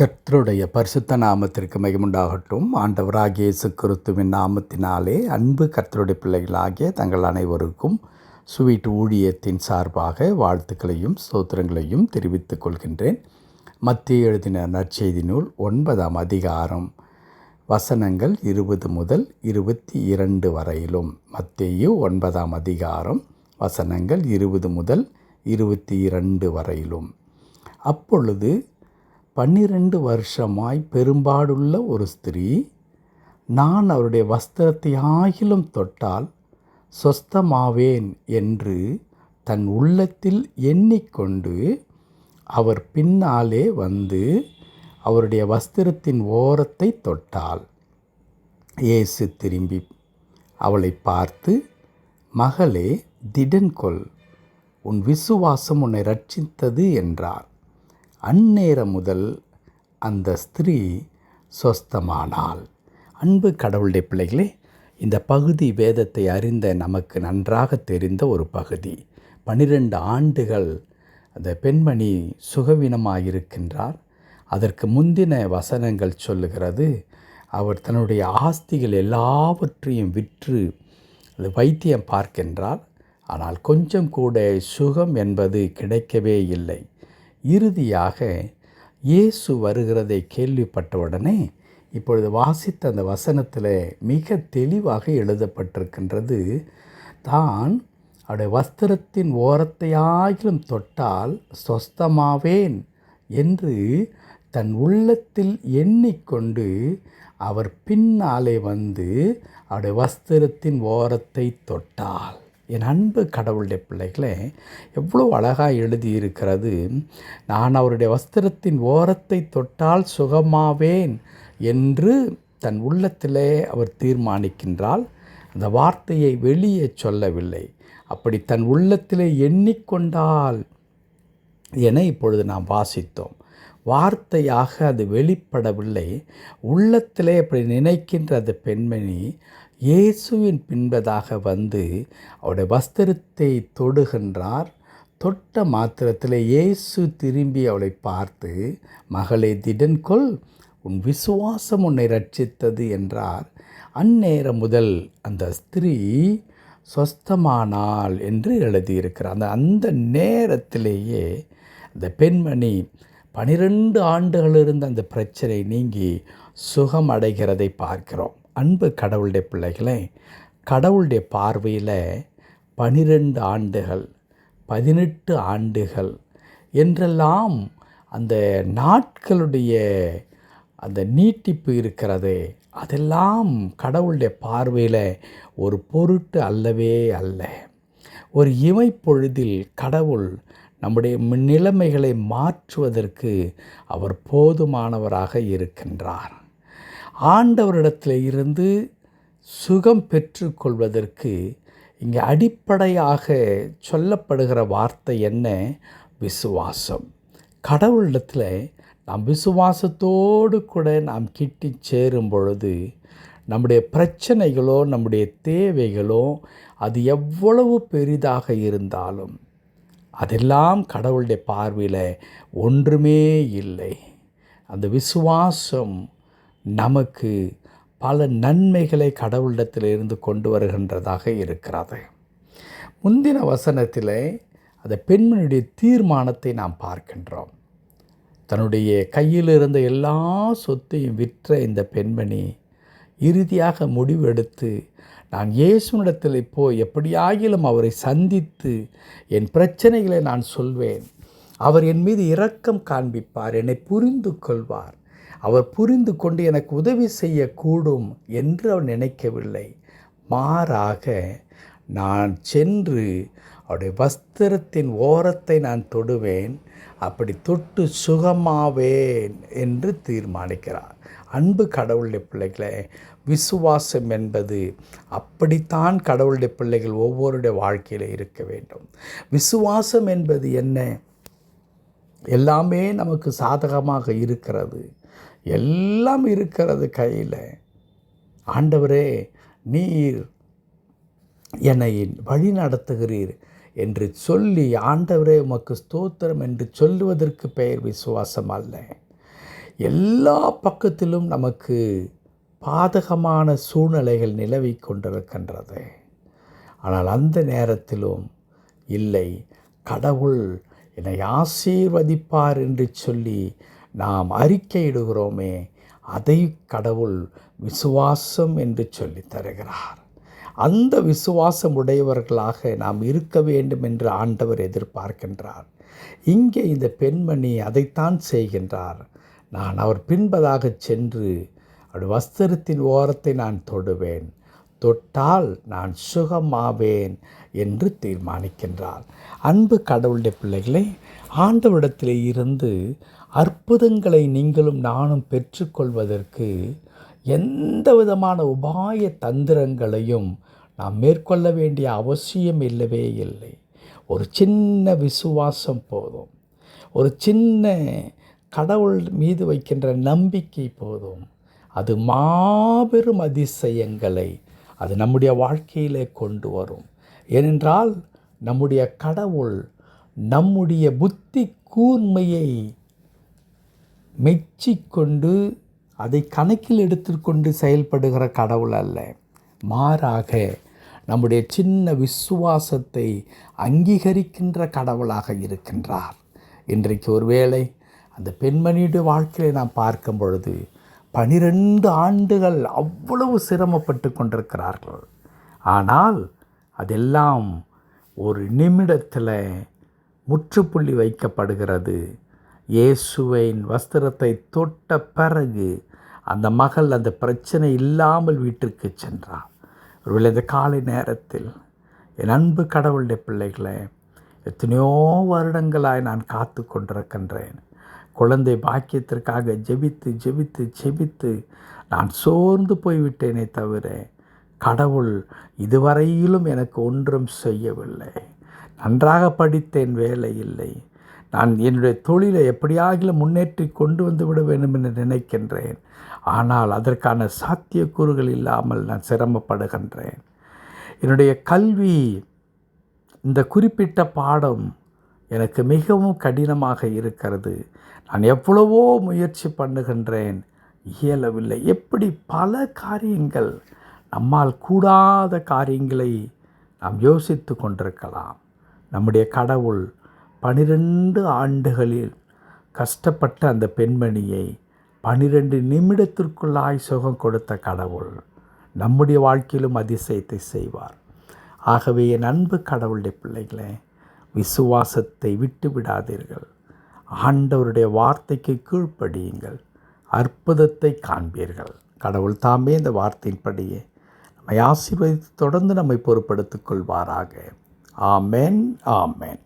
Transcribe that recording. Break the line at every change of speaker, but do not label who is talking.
கர்த்தருடைய பரிசுத்த நாமத்திற்கு மகிமுண்டாகட்டும். ஆண்டவராகிய இயேசு கிறிஸ்துவின் நாமத்தினாலே அன்பு கர்த்தருடைய பிள்ளைகளாகிய தங்கள் அனைவருக்கும் ஸ்வீட் ஊழியத்தின் சார்பாக வாழ்த்துக்களையும் ஸ்தோத்திரங்களையும் தெரிவித்துக் கொள்கின்றேன். மத்தேயு எழுதின நற்செய்தி நூல் 9ஆம் அதிகாரம் வசனங்கள் 20 முதல் 22 வரையிலும். மத்தேயு 9ஆம் அதிகாரம் வசனங்கள் 20 முதல் 22 வரையிலும். அப்பொழுது 12 வருஷமாய் பெரும்பாடுள்ள ஒரு ஸ்திரீ, நான் அவருடைய வஸ்திரத்தை ஆகிலும் தொட்டால் சொஸ்தமாவேன் என்று தன் உள்ளத்தில் எண்ணிக்கொண்டு அவர் பின்னாலே வந்து அவருடைய வஸ்திரத்தின் ஓரத்தை தொட்டாள். இயேசு திரும்பி அவளை பார்த்து, மகளே, திடன்கொள், உன் விசுவாசம் உன்னை ரட்சித்தது என்றார். அந்நேரம் முதல் அந்த ஸ்திரீ சொஸ்தமானாள். அன்பு கடவுளுடைய பிள்ளைகளே, இந்த பகுதி வேதத்தை அறிந்த நமக்கு நன்றாக தெரிந்த ஒரு பகுதி. 12 ஆண்டுகள் அந்த பெண்மணி சுகவீனமாயிருக்கின்றார். அதற்கு முந்தின வசனங்கள் சொல்லுகிறது, அவர் தன்னுடைய ஆஸ்திகள் எல்லாவற்றையும் விற்று அது வைத்தியம் பார்க்கின்றார். ஆனால் கொஞ்சம் கூட சுகம் என்பது கிடைக்கவே இல்லை. இறுதியாக இயேசு வருகிறதை கேள்விப்பட்டவுடனே இப்பொழுது வாசித்த அந்த வசனத்தில் மிக தெளிவாக எழுதப்பட்டிருக்கின்றது, தான் அவருடைய வஸ்திரத்தின் ஓரத்தையாகிலும் தொட்டால் சொஸ்தமாவேன் என்று தன் உள்ளத்தில் எண்ணிக்கொண்டு அவர் பின்னாலே வந்து அவருடைய வஸ்திரத்தின் ஓரத்தை தொட்டாள். என் அன்பு கடவுளுடைய பிள்ளைகளே, எவ்வளோ அழகாக எழுதியிருக்கிறது. நான் அவருடைய வஸ்திரத்தின் ஓரத்தை தொட்டால் சுகமாவேன் என்று தன் உள்ளத்திலே அவர் தீர்மானிக்கின்றால், அந்த வார்த்தையை வெளியே சொல்லவில்லை. அப்படி தன் உள்ளத்திலே எண்ணிக்கொண்டால் என இப்பொழுது நாம் வாசித்தோம். வார்த்தையாக அது வெளிப்படவில்லை. உள்ளத்திலே அப்படி நினைக்கின்ற அந்த பெண்மணி இயேசுவின் பின்பதாக வந்து அவருடைய வஸ்திரத்தை தொடுகின்றார். தொட்ட மாத்திரத்தில் இயேசு திரும்பி அவளை பார்த்து, மகளே, திடன்கொள், உன் விசுவாசம் உன்னை ரட்சித்தது என்றார். அந்நேரம் முதல் அந்த ஸ்திரீ சொஸ்தமானாள் என்று எழுதியிருக்கிறார். அந்த நேரத்திலேயே அந்த பெண்மணி 12 ஆண்டுகள் இருந்த அந்த பிரச்சனை நீங்கி சுகம் அடைகிறதை பார்க்கிறோம். அன்பு கடவுளுடைய பிள்ளைகளே, கடவுளுடைய பார்வையில் 12 ஆண்டுகள் 18 ஆண்டுகள் என்றெல்லாம் அந்த நாட்களுடைய அந்த நீட்டிப்பு இருக்கிறதே, அதெல்லாம் கடவுளுடைய பார்வையில் ஒரு பொருட்டு அல்லவே அல்ல. ஒரு இமைப்பொழுதில் கடவுள் நம்முடைய நிலைமைகளை மாற்றுவதற்கு அவர் போதுமானவராக இருக்கின்றார். ஆண்டவரிடத்தில் இருந்து சுகம் பெற்றுக்கொள்வதற்கு இங்கே அடிப்படையாக சொல்லப்படுகிற வார்த்தை என்ன? விசுவாசம். கடவுளிடத்தில் நாம் விசுவாசத்தோடு கூட நாம் கிட்டி சேரும் பொழுது நம்முடைய பிரச்சனைகளோ நம்முடைய தேவைகளோ அது எவ்வளவு பெரிதாக இருந்தாலும் அதெல்லாம் கடவுளுடைய பார்வையில் ஒன்றுமே இல்லை. அந்த விசுவாசம் நமக்கு பல நன்மைகளை கடவுளிடத்தில் இருந்து கொண்டு வருகின்றதாக இருக்கிறது. முந்தின வசனத்தில் அந்த பெண்மணியுடைய தீர்மானத்தை நாம் பார்க்கின்றோம். தன்னுடைய கையில் இருந்த எல்லா சொத்தையும் விற்ற இந்த பெண்மணி இறுதியாக முடிவெடுத்து, நான் இயேசுவினிடத்தில் போய் எப்படியாகிலும் அவரை சந்தித்து என் பிரச்சனைகளை நான் சொல்வேன், அவர் என் மீது இரக்கம் காண்பிப்பார், என்னை புரிந்து கொள்வார், அவர் புரிந்து கொண்டு எனக்கு உதவி செய்யக்கூடும் என்று அவர் நினைக்கவில்லை. மாறாக, நான் சென்று அவருடைய வஸ்திரத்தின் ஓரத்தை நான் தொடுவேன், அப்படி தொட்டு சுகமாவேன் என்று தீர்மானிக்கிறார். அன்பு கடவுளுடைய பிள்ளைகளே, விசுவாசம் என்பது அப்படித்தான் கடவுளுடைய பிள்ளைகள் ஒவ்வொருடைய வாழ்க்கையில் இருக்க வேண்டும். விசுவாசம் என்பது என்ன? எல்லாமே நமக்கு சாதகமாக இருக்கிறது, எல்லாம் இருக்கிறது கையில். ஆண்டவரே, நீர் என்னை வழி நடத்துகிறீர் என்று சொல்லி, ஆண்டவரே உமக்கு ஸ்தோத்திரம் என்று சொல்லுவதற்கு பெயர் விசுவாசம் அல்ல. எல்லா பக்கத்திலும் நமக்கு பாதகமான சூழ்நிலைகள் நிலவிக் கொண்டிருக்கின்றது. ஆனால் அந்த நேரத்திலும் இல்லை, கடவுள் என்னை ஆசீர்வதிப்பார் என்று சொல்லி நாம் அறிக்கையிடுகிறோமே, அதை கடவுள் விசுவாசம் என்று சொல்லி தருகிறார். அந்த விசுவாசம் உடையவர்களாக நாம் இருக்க வேண்டும் என்று ஆண்டவர் எதிர்பார்க்கின்றார். இங்கே இந்த பெண்மணி அதைத்தான் செய்கின்றார். நான் அவர் பின்பதாக சென்று அவருடைய வஸ்திரத்தின் ஓரத்தை நான் தொடுவேன், தொட்டால் நான் சுகமாவேன் என்று தீர்மானிக்கின்றார். அன்பு கடவுளுடைய பிள்ளைகளே, ஆண்டவரிடத்திலே இருந்து அற்புதங்களை நீங்களும் நானும் பெற்றுக்கொள்வதற்கு எந்த விதமான உபாய தந்திரங்களையும் நாம் மேற்கொள்ள வேண்டிய அவசியம் இல்லவே இல்லை. ஒரு சின்ன விசுவாசம் போதும். ஒரு சின்ன கடவுள் மீது வைக்கின்ற நம்பிக்கை போதும். அது மாபெரும் அதிசயங்களை அது நம்முடைய வாழ்க்கையிலே கொண்டு வரும். ஏனென்றால் நம்முடைய கடவுள் நம்முடைய புத்தி கூர்மையை மெச்சிக்கொண்டு அதை கணக்கில் எடுத்துக்கொண்டு செயல்படுகிற கடவுள் அல்ல. மாறாக நம்முடைய சின்ன விசுவாசத்தை அங்கீகரிக்கின்ற கடவுளாக இருக்கின்றார். இன்றைக்கு ஒருவேளை அந்த பெண்மணியுடைய வாழ்க்கையை நாம் பார்க்கும் பொழுது 12 ஆண்டுகள் அவ்வளவு சிரமப்பட்டு கொண்டிருக்கிறார்கள். ஆனால் அதெல்லாம் ஒரு நிமிடத்தில் முற்றுப்புள்ளி வைக்கப்படுகிறது. இயேசுவின் வஸ்திரத்தை தொட்ட பிறகு அந்த மகள் அந்த பிரச்சனை இல்லாமல் வீட்டிற்கு சென்றார். ஒருவேளை இந்த காலை நேரத்தில் என் அன்பு கடவுளுடைய பிள்ளைகளை, எத்தனையோ வருடங்களாய் நான் காத்து கொண்டிருக்கின்றேன். குழந்தை பாக்கியத்திற்காக ஜெபித்து ஜெபித்து ஜெபித்து நான் சோர்ந்து போய்விட்டேனே தவிர கடவுள் இதுவரையிலும் எனக்கு ஒன்றும் செய்யவில்லை. நன்றாக படித்தேன், வேலை இல்லை. நான் என்னுடைய தொழிலை எப்படியாகிலும் முன்னேற்றி கொண்டு வந்து விட வேண்டும் என்று நினைக்கின்றேன். ஆனால் அதற்கான சாத்தியக்கூறுகள் இல்லாமல் நான் சிரமப்படுகின்றேன். என்னுடைய கல்வி, இந்த குறிப்பிட்ட பாடம் எனக்கு மிகவும் கடினமாக இருக்கிறது. நான் எவ்வளவோ முயற்சி பண்ணுகின்றேன், இயலவில்லை. எப்படி பல காரியங்கள், நம்மால் கூடாத காரியங்களை நாம் யோசித்து கொண்டிருக்கலாம். நம்முடைய கடவுள் 12 ஆண்டுகளில் கஷ்டப்பட்ட அந்த பெண்மணியை 12 நிமிடத்திற்குள்ளாய் சுகம் கொடுத்த கடவுள் நம்முடைய வாழ்க்கையிலும் அதிசயத்தை செய்வார். ஆகவே என் அன்பு கடவுளுடைய பிள்ளைகளே, விசுவாசத்தை விட்டு விடாதீர்கள். ஆண்டவருடைய வார்த்தைக்கு கீழ்ப்படியுங்கள், அற்புதத்தை காண்பீர்கள். கடவுள் தாமே இந்த வார்த்தையின்படியே நம்மை ஆசீர்வதித்து தொடர்ந்து நம்மை பொறுப்படுத்திக் கொள்வாராக. ஆமென், ஆமென்.